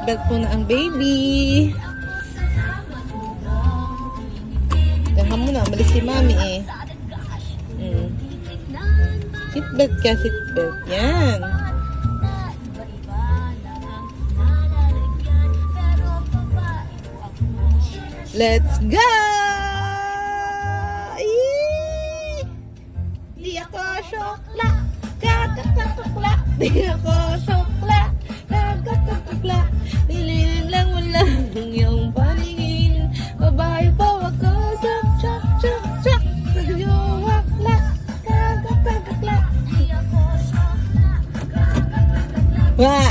seatbelt muna ang baby. Diyan ka muna, malis si mami eh. Seatbelt ka, seatbelt. Yan. Let's go! Yee! Di ako syokla, kakatakla. Di ako syokla, kakatakla. Nililin lang mo lang yung paningin. Babae pa ako, chak, chak, chak, chak. Yung wakla, kakatakla. Wah!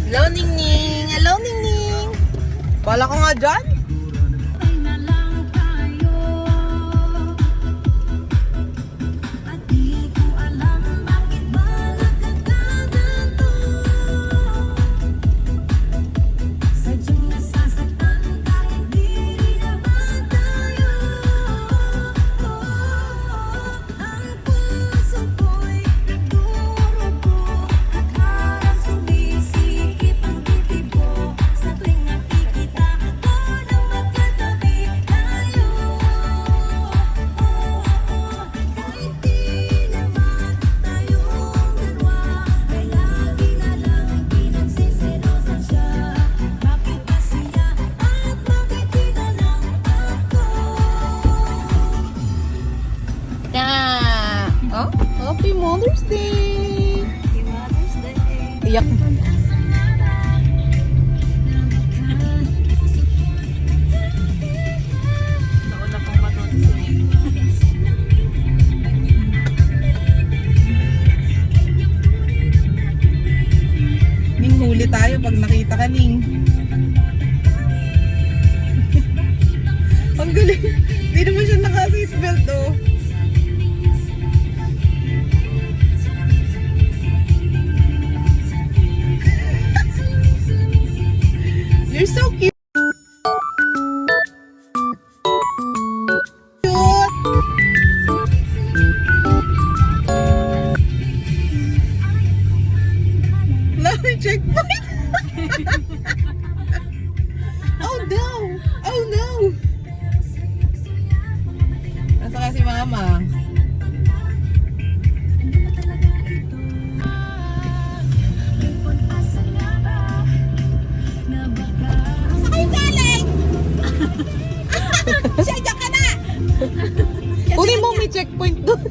Hello, Ningning! Hello, Ningning! Bala ko nga dyan? Oh, Happy Mother's Day! Happy Mother's Day! Iyak. Nauna pang matutusin. Ning, huli tayo pag nakita ka, Ning. Ang galing. Hindi naman siya naka-seatbelt, oh. You're so cute. Love checkpoint. Oh no! Oh no! Nasa kasi mama. Kunin mo, may checkpoint doon.